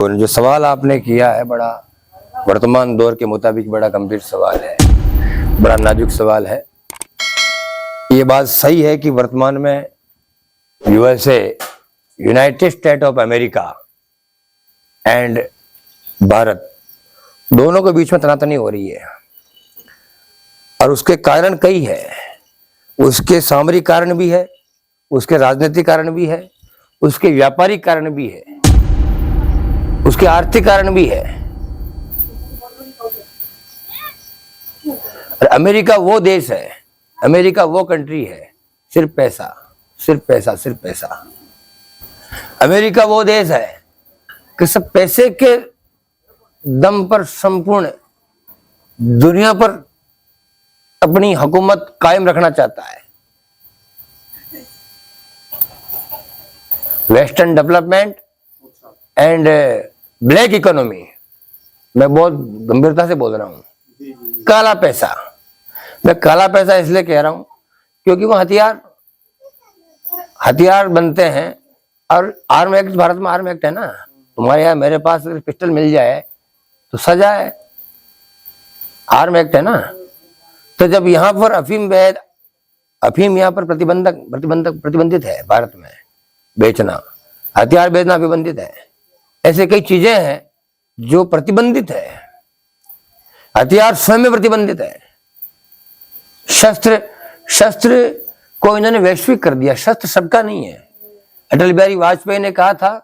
और जो सवाल आपने किया है बड़ा वर्तमान दौर के मुताबिक बड़ा गंभीर सवाल है, बड़ा नाजुक सवाल है। ये बात सही है कि वर्तमान में USA, United state of America and Bharat दोनों के बीच में तनातनी हो रही है और उसके कारण कई है। उसके सामरिक कारण भी है, उसके राजनीतिक कारण भी है, उसके व्यापारिक कारण भी है, उसके आर्थिक कारण भी है। अमेरिका वो देश है, अमेरिका वो कंट्री है, सिर्फ पैसा, सिर्फ पैसा, सिर्फ पैसा। अमेरिका वो देश है कि सब पैसे के दम पर संपूर्ण दुनिया पर अपनी हुकूमत कायम रखना चाहता है। Western development and black economy, मैं बहुत गंभीरता से बोल रहा हूं। काला पैसा, मैं काला पैसा इसलिए कह रहा हूं क्योंकि वो हथियार बनते हैं और आर्म एक्ट, भारत में आर्म एक्ट है ना। तुम्हारे यहाँ मेरे पास अगर पिस्टल मिल जाए तो सजा है, आर्म एक्ट है ना। तो जब यहाँ पर अफीम यहाँ पर प्रतिबंधित है, भारत में बेचना, हथियार बेचना प्रतिबंधित है। ऐसे कई चीजें हैं जो प्रतिबंधित है, हथियार स्वयं में प्रतिबंधित है। शस्त्र को इन्होंने वैश्विक कर दिया, शस्त्र सबका नहीं है। अटल बिहारी वाजपेयी ने कहा था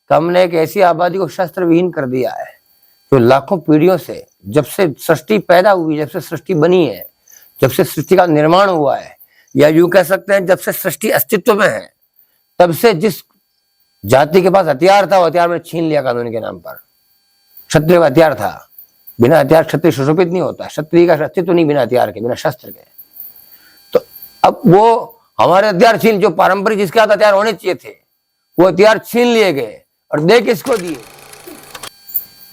कि हमने एक ऐसी आबादी को शस्त्र विहीन कर दिया है जो लाखों पीढ़ियों से, जब से सृष्टि पैदा हुई, जब से सृष्टि बनी है, जब से सृष्टि का निर्माण हुआ है, या यूं कह सकते हैं जब से सृष्टि अस्तित्व में है, तब से जिस जाति के पास हथियार था वो हथियार में छीन लिया कानून के नाम पर। क्षत्रिय का हथियार था, बिना हथियार क्षत्रिय सुशोभित नहीं होता। क्षत्रिय का अस्तित्व नहीं बिना हथियार के, बिना शस्त्र के। तो अब वो हमारे हथियार छीन, जो पारंपरिक जिसके हाथ हथियार होने चाहिए थे, वो हथियार छीन लिए गए और दे किसको दिए?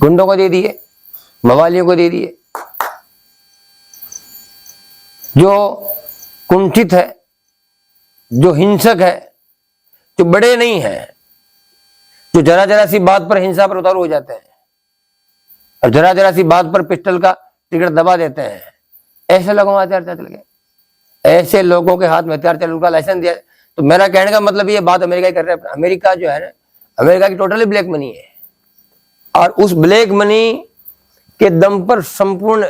गुंडों को दे दिए, मवालियों को दे दिए। जो कुंठित है, जो हिंसक है, जो बड़े नहीं हैं, जो जरा जरा सी बात पर हिंसा पर उतारू हो जाते हैं और जरा जरा सी बात पर पिस्टल का टिकट दबा देते हैं, ऐसे लोगों में हथियार चल गए। ऐसे लोगों के हाथ में हथियार चल, उनका लाइसेंस दिया। तो मेरा कहने का मतलब ये बात अमेरिका ही कर रहे हैं। अमेरिका जो है ना, अमेरिका की टोटली ब्लैक मनी है और उस ब्लैक मनी के दम पर संपूर्ण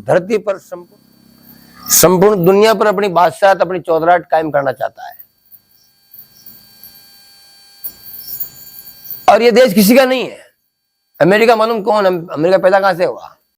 धरती पर, संपूर्ण दुनिया पर अपनी बादशाहत, अपनी चौधराहट कायम करना चाहता है। और ये देश किसी का नहीं है। अमेरिका मालूम कौन है? अमेरिका पैदा कहां से हुआ?